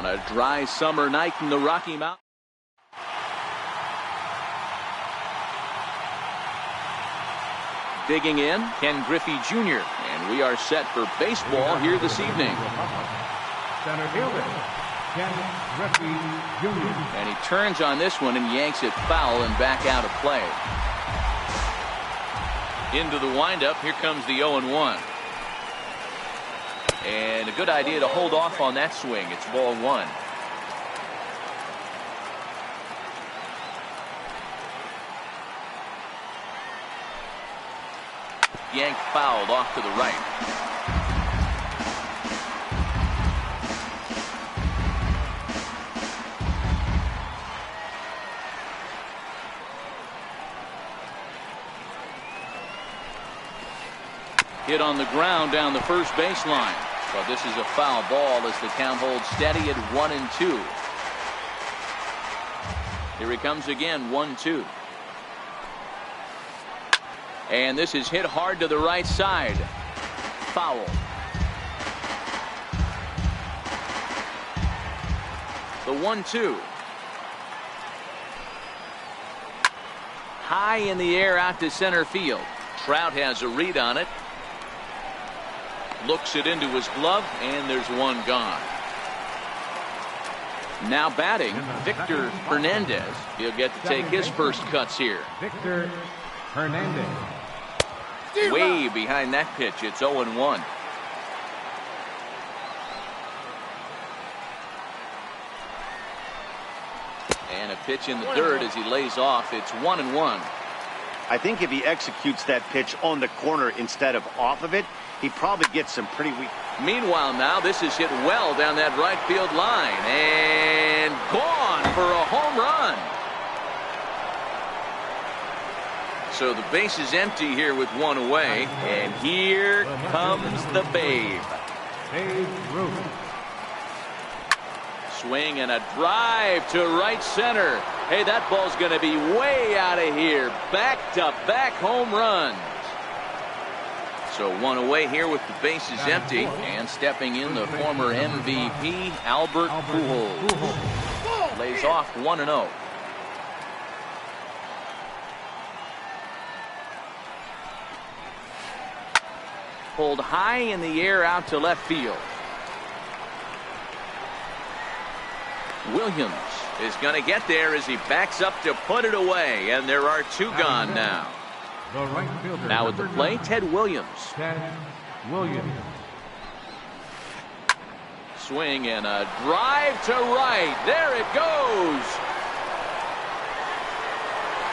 a dry summer night in the Rocky Mountains. Digging in, Ken Griffey Jr. And we are set for baseball here this evening. Center fielder, Ken Griffey Jr. And he turns on this one and yanks it foul and back out of play. Into the windup, here comes the 0-1. And a good idea to hold off on that swing. It's ball one. Yanked fouled off to the right. Hit on the ground down the first baseline. But this is a foul ball as the count holds steady at 1-2. Here he comes again, 1-2. And this is hit hard to the right side. Foul. The 1-2. High in the air out to center field. Trout has a read on it. Looks it into his glove, and there's one gone. Now batting, Victor Hernandez. He'll get to take his first cuts here. Victor Hernandez. Way behind that pitch. It's 0-1. And a pitch in the dirt as he lays off. It's 1-1. I think if he executes that pitch on the corner instead of off of it, he probably gets some pretty weak. Meanwhile, now this is hit well down that right field line and gone for a home run. So the base is empty here with one away, and here comes the Babe. Babe Ruth. Swing and a drive to right center. Hey, that ball's going to be way out of here. Back-to-back home runs. So one away here with the bases empty, and stepping in the former MVP Albert Pujols. Lays off 1-0. Pulled high in the air out to left field. Williams is going to get there as he backs up to put it away, and there are two gone now. The right fielder. Now at the plate, Ted Williams. Ted Williams. Swing and a drive to right. There it goes.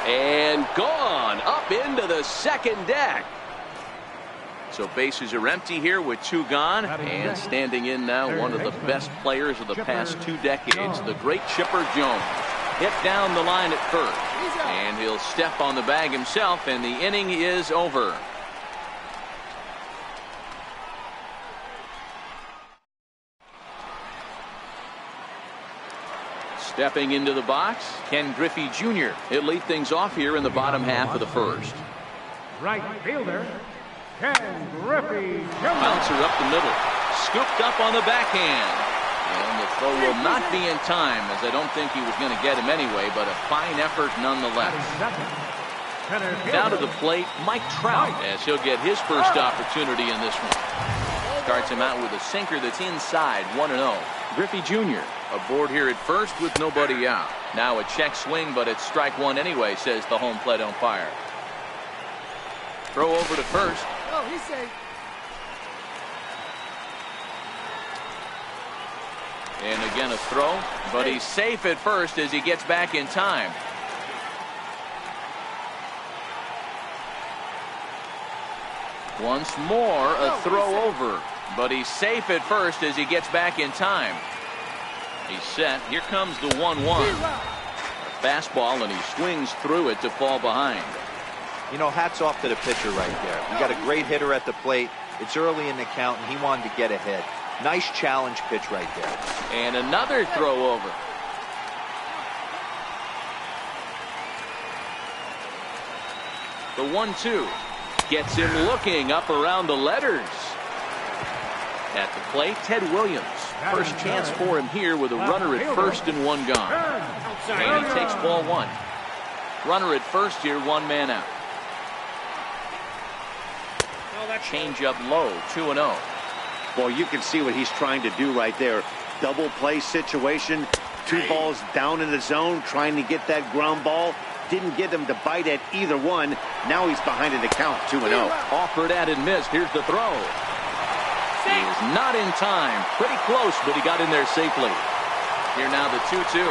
And gone up into the second deck. So bases are empty here with two gone, and standing in now one of the best players of the past 2 decades, the great Chipper Jones. Hit down the line at first, and he'll step on the bag himself, and the inning is over. Stepping into the box, Ken Griffey Jr. He'll lead things off here in the bottom half of the first. Right fielder, Ken Griffey Jr. Bouncer up the middle, scooped up on the backhand. And the throw will not be in time, as I don't think he was going to get him anyway, but a fine effort nonetheless. Down to the plate, Mike Trout, as he'll get his first opportunity in this one. Starts him out with a sinker that's inside, 1-0. Griffey Jr. aboard here at first with nobody out. Now a check swing, but it's strike one anyway, says the home plate umpire. Throw over to first. Oh, he's safe. And again a throw, but he's safe at first as he gets back in time. Once more a throw over, but he's safe at first as he gets back in time. He's set. Here comes the 1-1. A fastball, and he swings through it to fall behind. You know, hats off to the pitcher right there. You got a great hitter at the plate. It's early in the count, and he wanted to get ahead. Nice challenge pitch right there. And another throw over. The 1-2 gets him looking up around the letters. At the plate, Ted Williams. First chance for him here with a runner at first and one gone. And he takes ball one. Runner at first here, one man out. Change up low, 2-0. Boy, you can see what he's trying to do right there. Double play situation. Two balls down in the zone, trying to get that ground ball. Didn't get him to bite at either one. Now he's behind in the count, 2-0. Offered at and missed. Here's the throw. He is not in time. Pretty close, but he got in there safely. Here now the 2-2.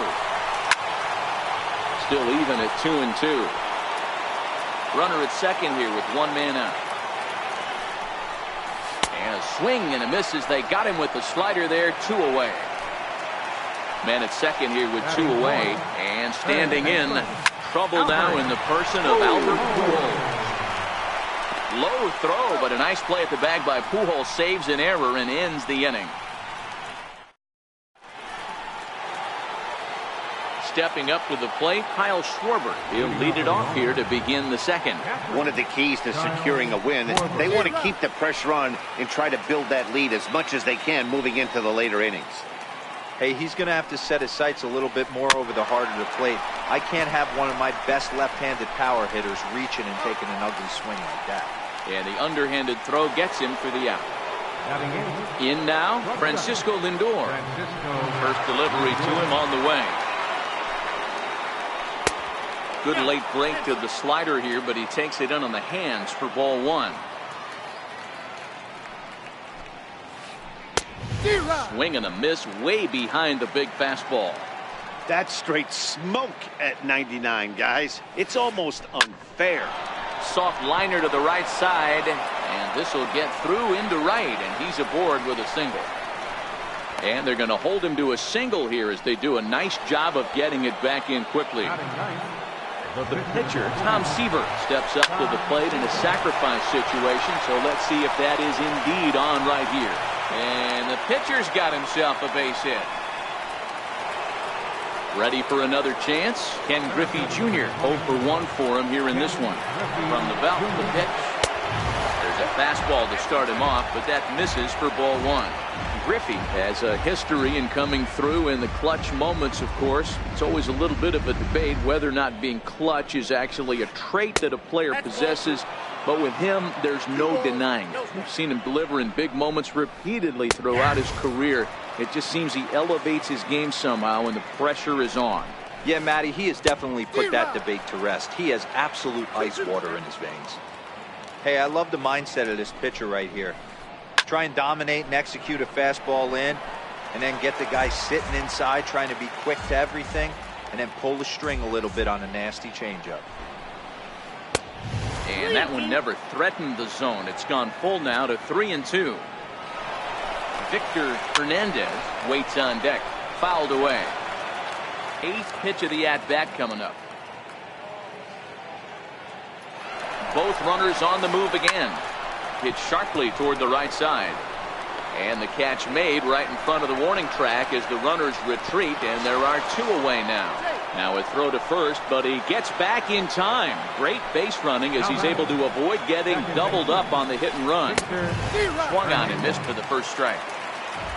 Still even at 2-2. Runner at second here with one man out. And a swing and a miss as they got him with the slider there, 2 away. Man at second here with 2 away. And standing in, trouble now in the person of Albert Pujols. Low throw, but a nice play at the bag by Pujols. Saves an error and ends the inning. Stepping up to the plate, Kyle Schwarber. He'll lead it off here to begin the second. One of the keys to securing a win, they want to keep the pressure on and try to build that lead as much as they can moving into the later innings. Hey, he's going to have to set his sights a little bit more over the heart of the plate. I can't have one of my best left-handed power hitters reaching and taking an ugly swing like that. And the underhanded throw gets him for the out. In now, Francisco Lindor. First delivery to him on the way. Good late break to the slider here, but he takes it in on the hands for ball one. Swing and a miss way behind the big fastball. That's straight smoke at 99, guys. It's almost unfair. Soft liner to the right side, and this will get through into right, and he's aboard with a single. And they're going to hold him to a single here as they do a nice job of getting it back in quickly. The pitcher, Tom Seaver, steps up to the plate in a sacrifice situation, so let's see if that is indeed on right here. And the pitcher's got himself a base hit. Ready for another chance? Ken Griffey Jr. 0 for 1 for him here in this one. From the belt, the pitch. There's a fastball to start him off, but that misses for ball one. Griffey has a history in coming through in the clutch moments, of course. It's always a little bit of a debate whether or not being clutch is actually a trait that a player possesses. But with him, there's no denying it. We've seen him deliver in big moments repeatedly throughout his career. It just seems he elevates his game somehow when the pressure is on. Yeah, Matty, he has definitely put that debate to rest. He has absolute ice water in his veins. Hey, I love the mindset of this pitcher right here. Try and dominate and execute a fastball in, and then get the guy sitting inside trying to be quick to everything, and then pull the string a little bit on a nasty changeup. And that one never threatened the zone. It's gone full now to 3-2. Victor Hernandez waits on deck. Fouled away. 8th pitch of the at-bat coming up. Both runners on the move again. Hit sharply toward the right side. And the catch made right in front of the warning track as the runners retreat, and there are 2 away now. Now a throw to first, but he gets back in time. Great base running as he's able to avoid getting doubled up on the hit and run. Swung on and missed for the first strike.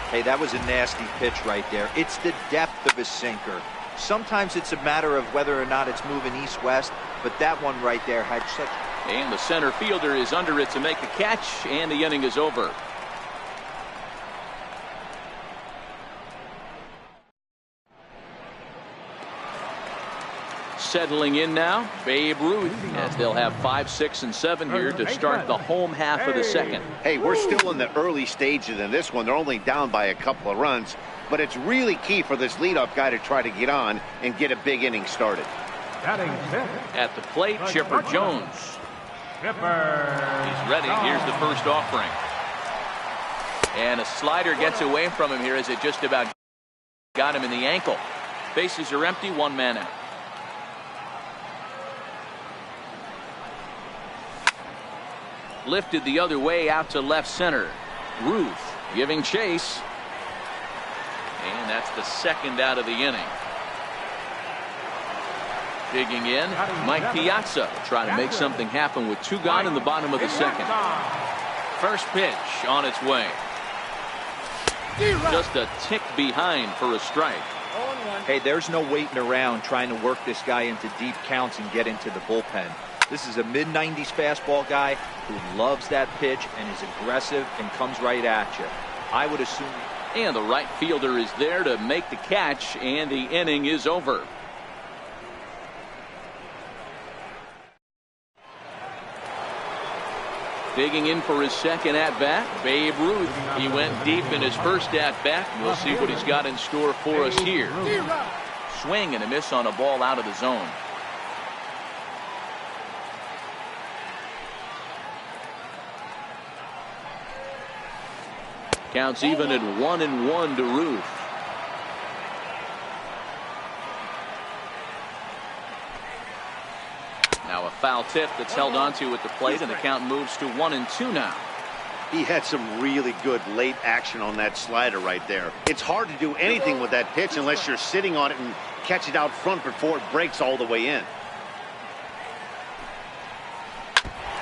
Hey, that was a nasty pitch right there. It's the depth of a sinker. Sometimes it's a matter of whether or not it's moving east-west, but that one right there had such... And the center fielder is under it to make the catch, and the inning is over. Settling in now, Babe Ruth, as they'll have 5, 6, and 7 here to start the home half of the second. Hey, we're still in the early stages in this one. They're only down by a couple of runs, but it's really key for this leadoff guy to try to get on and get a big inning started. At the plate, Chipper Jones. He's ready. Here's the first offering. And a slider gets away from him here as it just about got him in the ankle. Bases are empty, 1 man out. Lifted the other way out to left center. Ruth giving chase. And that's the second out of the inning. Digging in, Mike Piazza trying to make something happen with 2 gone in the bottom of the second. First pitch on its way. Just a tick behind for a strike. Hey, there's no waiting around trying to work this guy into deep counts and get into the bullpen. This is a mid-90s fastball guy who loves that pitch and is aggressive and comes right at you. I would assume. And the right fielder is there to make the catch, and the inning is over. Digging in for his second at-bat, Babe Ruth. He went deep in his first at-bat. We'll see what he's got in store for us here. Swing and a miss on a ball out of the zone. Counts even at 1-1 to Ruth. Now a foul tip that's held onto at the plate, and the count moves to 1-2 now. He had some really good late action on that slider right there. It's hard to do anything with that pitch unless you're sitting on it and catch it out front before it breaks all the way in.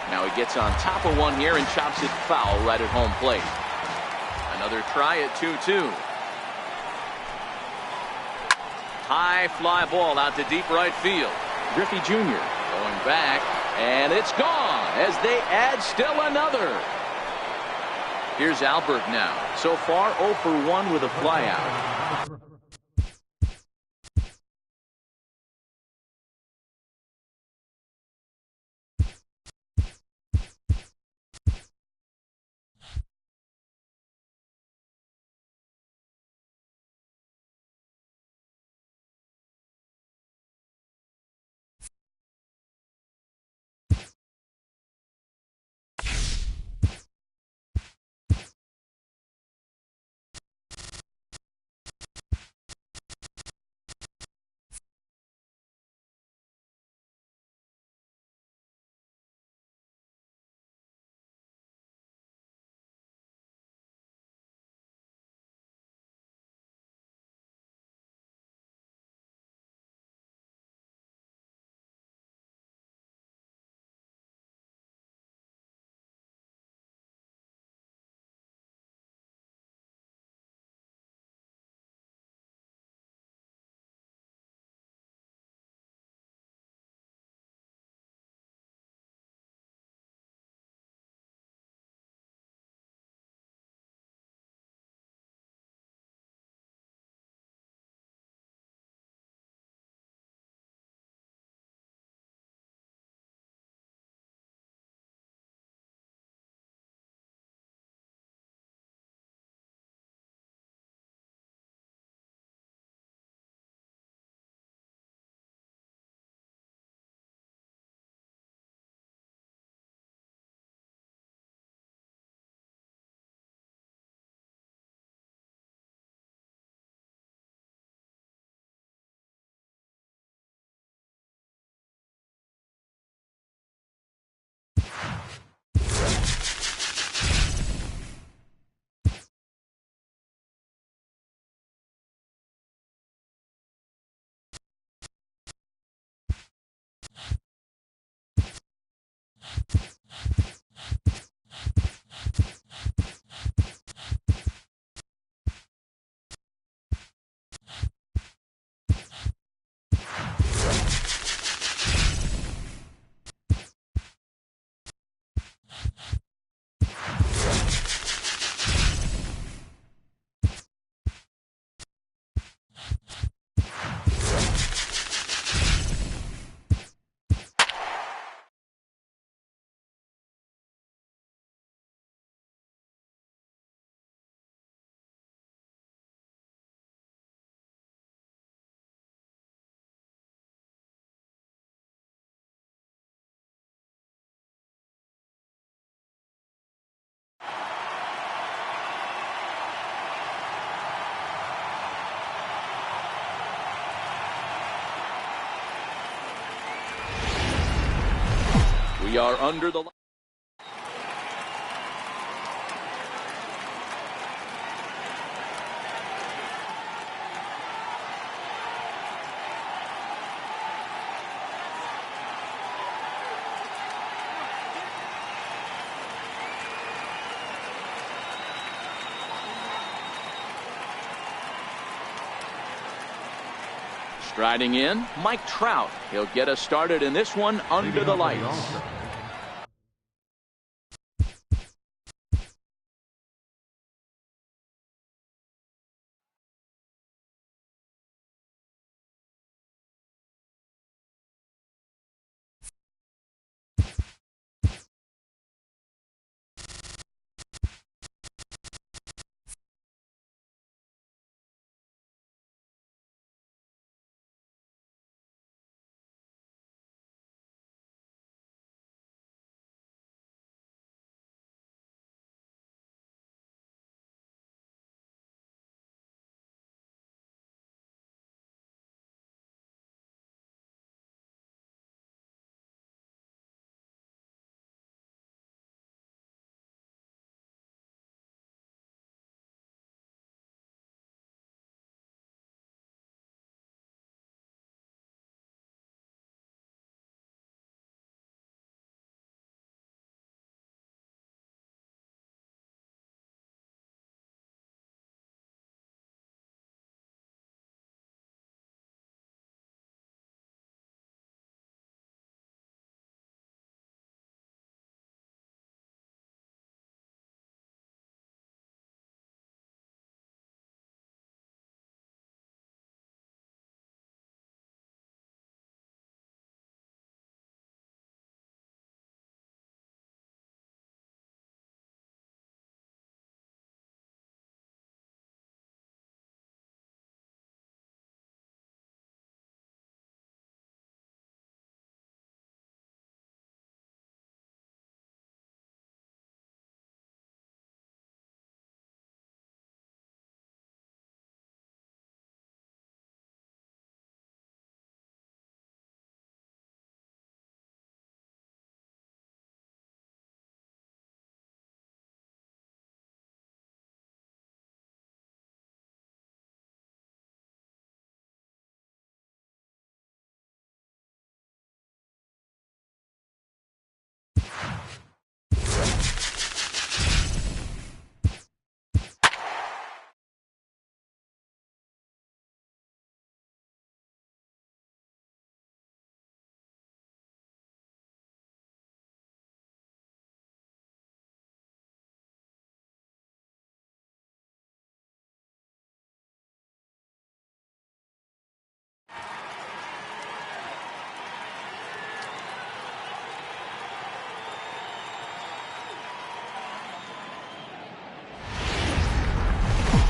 Now he gets on top of one here and chops it foul right at home plate. Another try at 2-2. High fly ball out to deep right field. Griffey Jr. going back, and it's gone as they add still another. Here's Albert now. So far 0 for 1 with a flyout. We are under the Striding in, Mike Trout. He'll get us started in this one under the lights.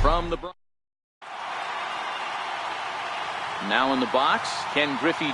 From the now in the box, Ken Griffey.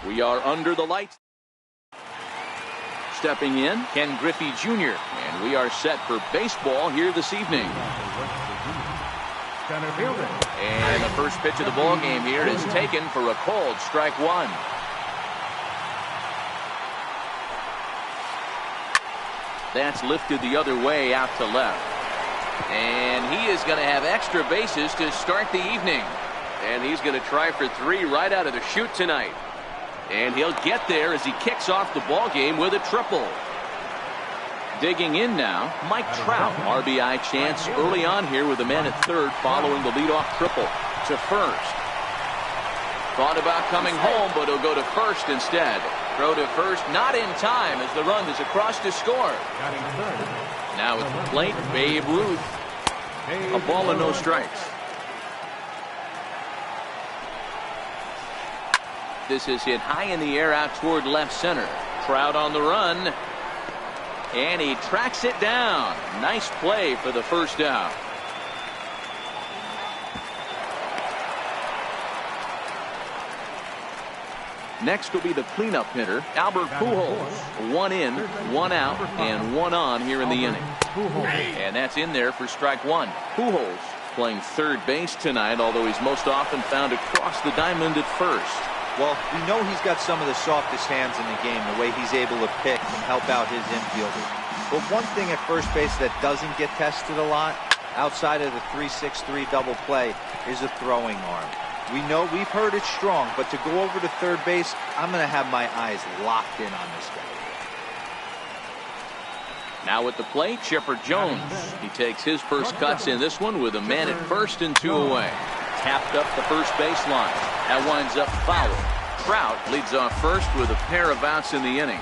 We are under the lights. Stepping in, Ken Griffey Jr. And And we are set for baseball here this evening. Center fielder. And the first pitch of the ball game here is taken for a called strike one. That's lifted the other way out to left. And he is going to have extra bases to start the evening. And he's going to try for 3 right out of the chute tonight. And he'll get there as he kicks off the ball game with a triple. Digging in now, Mike Trout. RBI chance early on here with a man at third following the leadoff triple to first. Thought about coming home, but he'll go to first instead. Throw to first, not in time as the run is across to score. Now at the plate, Babe Ruth. A ball and no strikes. This is hit high in the air out toward left center. Trout on the run. And he tracks it down. Nice play for the first out. Next will be the cleanup hitter, Albert Pujols. 1 in, 1 out, and 1 on here in the inning. And that's in there for strike 1. Pujols playing third base tonight, although he's most often found across the diamond at first. Well, we know he's got some of the softest hands in the game, the way he's able to pick and help out his infielder. But one thing at first base that doesn't get tested a lot, outside of the 3-6-3 double play, is a throwing arm. We know we've heard it's strong, but to go over to third base, I'm going to have my eyes locked in on this guy. Now at the plate, Chipper Jones. He takes his first cuts in this one with a man at first and 2 away. Tapped up the first baseline. That winds up foul. Trout leads off first with a pair of outs in the inning.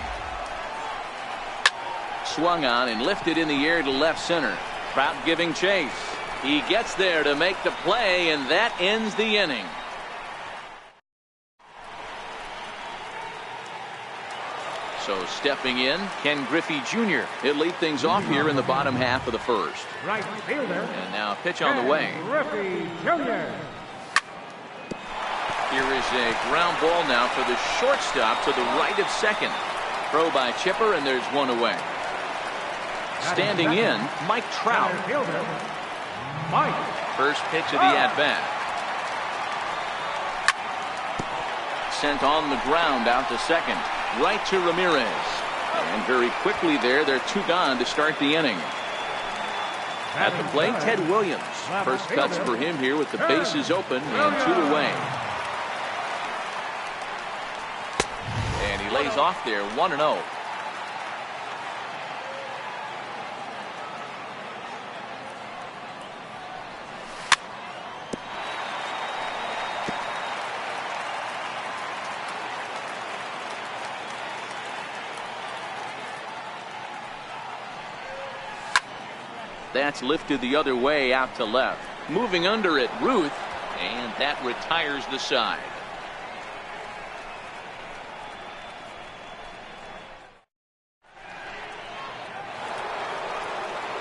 Swung on and lifted in the air to left center. Trout giving chase. He gets there to make the play, and that ends the inning. So stepping in, Ken Griffey Jr. He'll lead things off here in the bottom half of the first. Right fielder. And now a pitch on the way. Griffey Jr. Here is a ground ball now for the shortstop to the right of second. Throw by Chipper, and there's 1 away. Standing in, Mike Trout. Mike. First pitch of the at-bat. Sent on the ground out to second. Right to Ramirez. And very quickly there, they're 2 gone to start the inning. At the plate, Ted Williams. First cuts for him here with the bases open and 2 away. And he lays off there 1-0. That's lifted the other way out to left. Moving under it, Ruth, and that retires the side.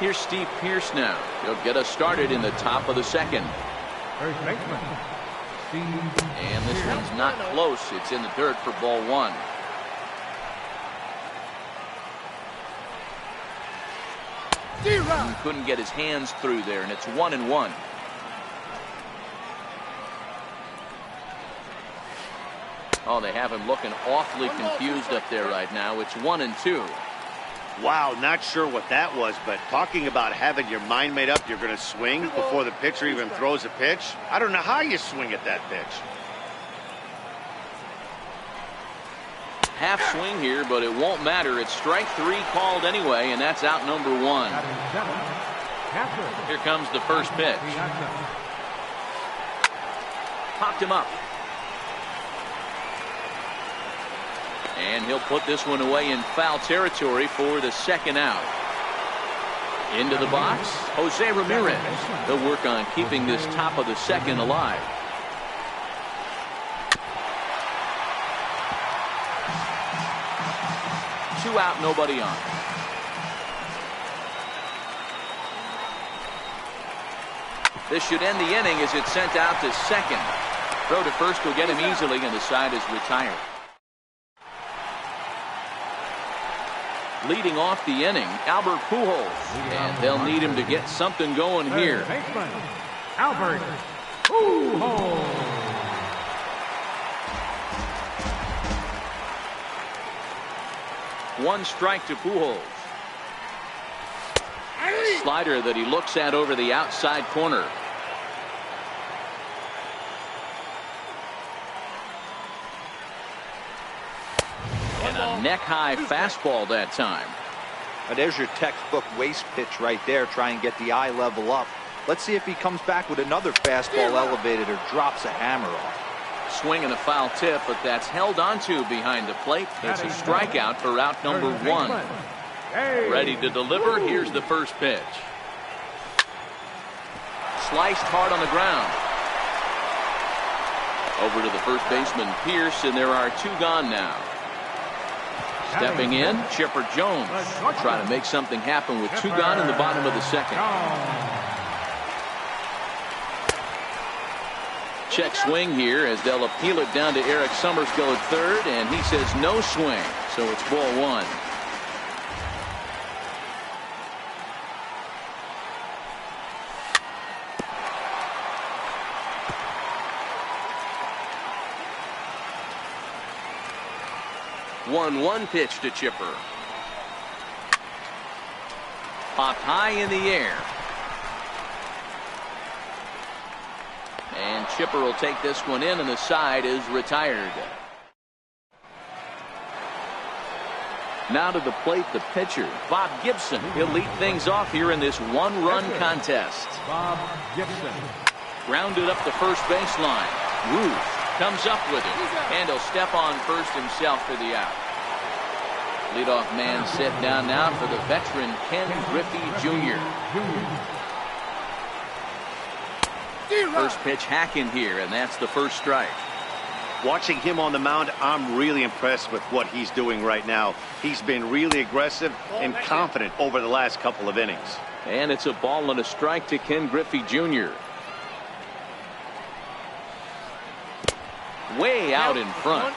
Here's Steve Pearce now. He'll get us started in the top of the second. First baseman, Steve. And this one's not close. It's in the dirt for ball 1. He couldn't get his hands through there, and it's 1-1. Oh, they have him looking awfully confused up there right now. It's 1-2. Wow, not sure what that was, but talking about having your mind made up, you're going to swing before the pitcher even throws a pitch. I don't know how you swing at that pitch. Half swing here, but it won't matter. It's strike 3 called anyway, and that's out number 1. Here comes the first pitch. Popped him up. And he'll put this one away in foul territory for the second out. Into the box, Jose Ramirez. They'll work on keeping this top of the second alive. Two out, nobody on. This should end the inning as it's sent out to second. Throw to first will get him easily, and the side is retired. Leading off the inning, Albert Pujols. And they'll need him to get something going here. Baseman, Albert Pujols. One strike to Pujols. A slider that he looks at over the outside corner. And a neck-high fastball that time. Now there's your textbook waist pitch right there. Try and get the eye level up. Let's see if he comes back with another fastball elevated or drops a hammer off. Swing and a foul tip, but that's held onto behind the plate. It's a strikeout for out number one. Ready to deliver. Here's the first pitch. Sliced hard on the ground. Over to the first baseman, Pierce, and there are two gone now. Stepping in, Chipper Jones. Trying to make something happen with two gone in the bottom of the second. Check swing here as they'll appeal it down to Eric Summerskill at third, and he says no swing, so it's ball one. One pitch to Chipper. Popped high in the air. And Chipper will take this one in, and the side is retired. Now to the plate, the pitcher, Bob Gibson. He'll lead things off here in this one-run contest. Bob Gibson. Grounded up the first baseline. Ruth comes up with it, and he'll step on first himself for the out. Leadoff man set down now for the veteran Ken Griffey Jr. First pitch hack in here, and that's the first strike. Watching him on the mound, I'm really impressed with what he's doing right now. He's been really aggressive and confident over the last couple of innings. And it's a ball and a strike to Ken Griffey Jr. Way out in front.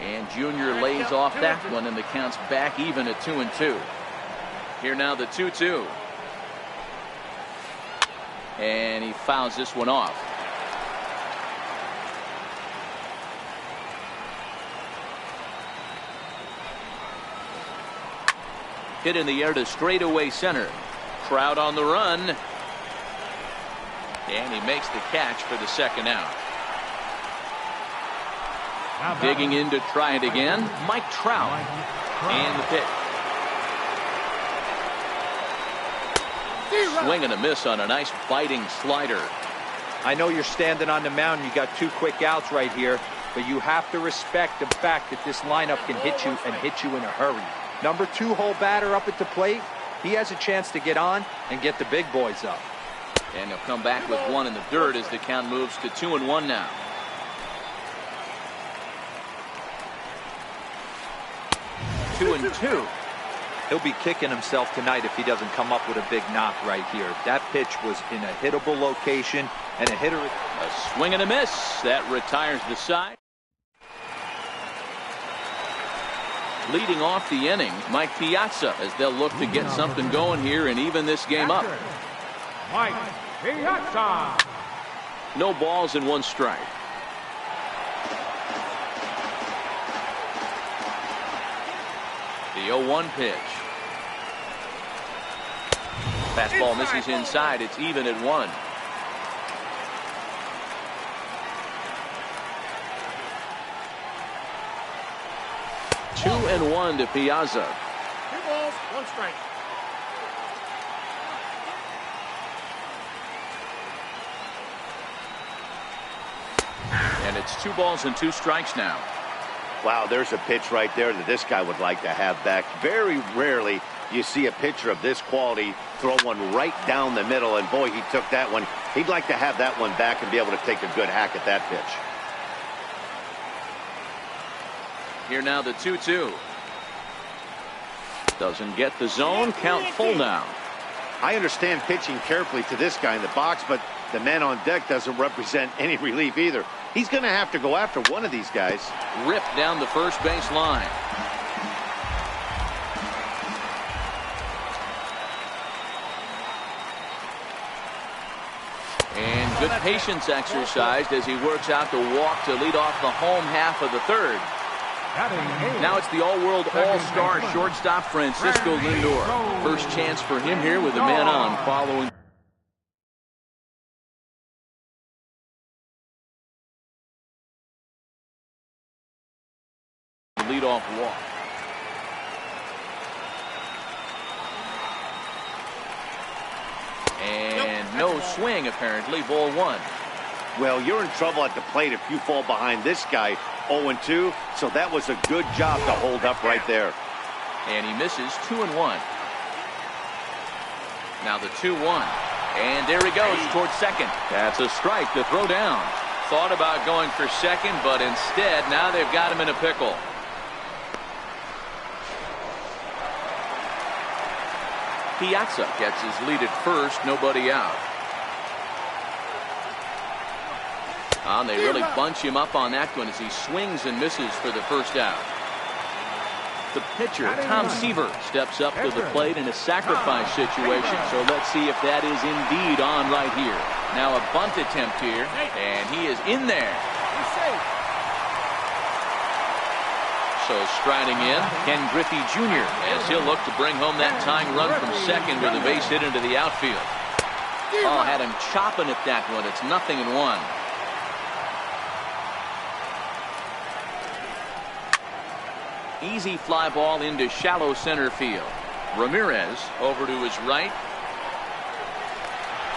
And Junior lays off that one, and the count's back even at 2-2. Here now the 2-2. And he fouls this one off. Hit in the air to straightaway center. Crowd on the run. And he makes the catch for the second out. Digging in to try it again, Mike Trout. And the pitch. Swing and a miss on a nice biting slider. I know you're standing on the mound. You got two quick outs right here, but you have to respect the fact that this lineup can hit you and hit you in a hurry. Number 2 hole batter up at the plate. He has a chance to get on and get the big boys up. And he'll come back with one in the dirt as the count moves to 2-1 now. Two and two. He'll be kicking himself tonight if he doesn't come up with a big knock right here. That pitch was in a hittable location, and a hitter. A swing and a miss. That retires the side. Leading off the inning, Mike Piazza, as they'll look to get something going here and even this game up. Mike Piazza. No balls and one strike. The 0-1 pitch. Fastball misses inside. It's even at 1. Two and 1 to Piazza. 2 balls, 1 strike. And it's 2 balls and 2 strikes now. Wow, there's a pitch right there that this guy would like to have back. Very rarely you see a pitcher of this quality throw one right down the middle, and boy, he took that one. He'd like to have that one back and be able to take a good hack at that pitch. Here now the 2-2. Doesn't get the zone. Count full now. I understand pitching carefully to this guy in the box, but the man on deck doesn't represent any relief either. He's going to have to go after one of these guys. Ripped down the first base line. And good patience exercised as he works out the walk to lead off the home half of the third. Now it's the all-world all-star shortstop Francisco Lindor. First chance for him here with a man on following. Leadoff walk. And no swing apparently. Ball 1. Well, you're in trouble at the plate if you fall behind this guy 0-2, so that was a good job to hold up right there. And he misses 2-1. Now the 2-1. And there he goes towards second. That's a strike to throw down. Thought about going for second, but instead now they've got him in a pickle. Piazza gets his lead at first, nobody out. And they really bunch him up on that one as he swings and misses for the first out. The pitcher, Tom Seaver, steps up to the plate in a sacrifice situation. So let's see if that is indeed on right here. Now a bunt attempt here, and he is in there. So striding in, Ken Griffey Jr. as he'll look to bring home that tying run from second with a base hit into the outfield. Oh, had him chopping at that one. It's 0-1. Easy fly ball into shallow center field. Ramirez over to his right.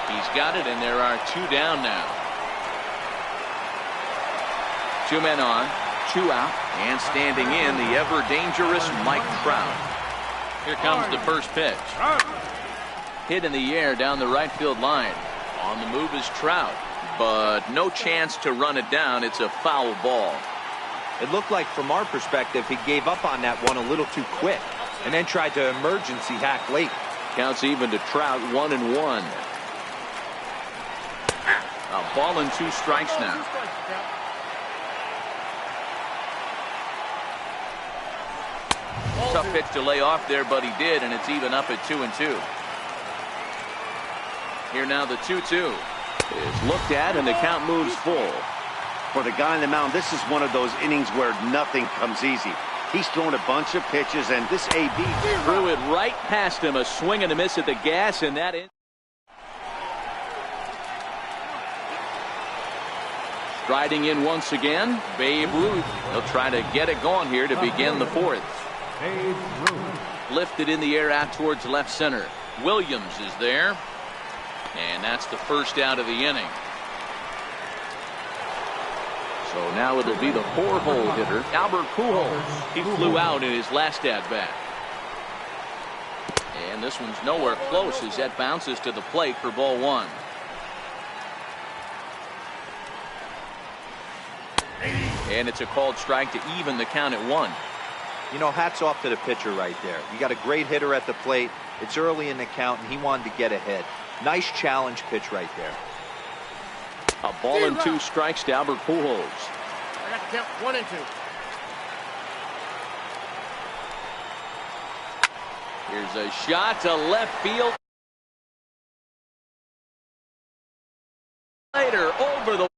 He's got it, and there are 2 down now. 2 men on, 2 out, and standing in the ever dangerous Mike Trout. Here comes the first pitch. Hit in the air down the right field line. On the move is Trout, but no chance to run it down. It's a foul ball. It looked like from our perspective he gave up on that one a little too quick and then tried to emergency hack late. Counts even to Trout, 1-1. A ball and 2 strikes now. Tough pitch to lay off there, but he did, and it's even up at 2-2. Here now the 2-2 is looked at, and the count moves full. For the guy on the mound, this is one of those innings where nothing comes easy. He's thrown a bunch of pitches, and this AB threw it right past him. A swing and a miss at the gas, and that striding in once again, Babe Ruth. He'll try to get it going here to begin the 4th. Lifted in the air out towards left center. Williams is there, and that's the first out of the inning. So now it'll be the 4-hole hitter, Albert Pujols. He flew out in his last at-bat. And this one's nowhere close as that bounces to the plate for ball 1. And it's a called strike to even the count at 1. You know, hats off to the pitcher right there. You got a great hitter at the plate. It's early in the count, and he wanted to get ahead. Nice challenge pitch right there. A ball and 2 strikes to Albert Pujols. I got to count 1 and 2. Here's a shot to left field. Later over the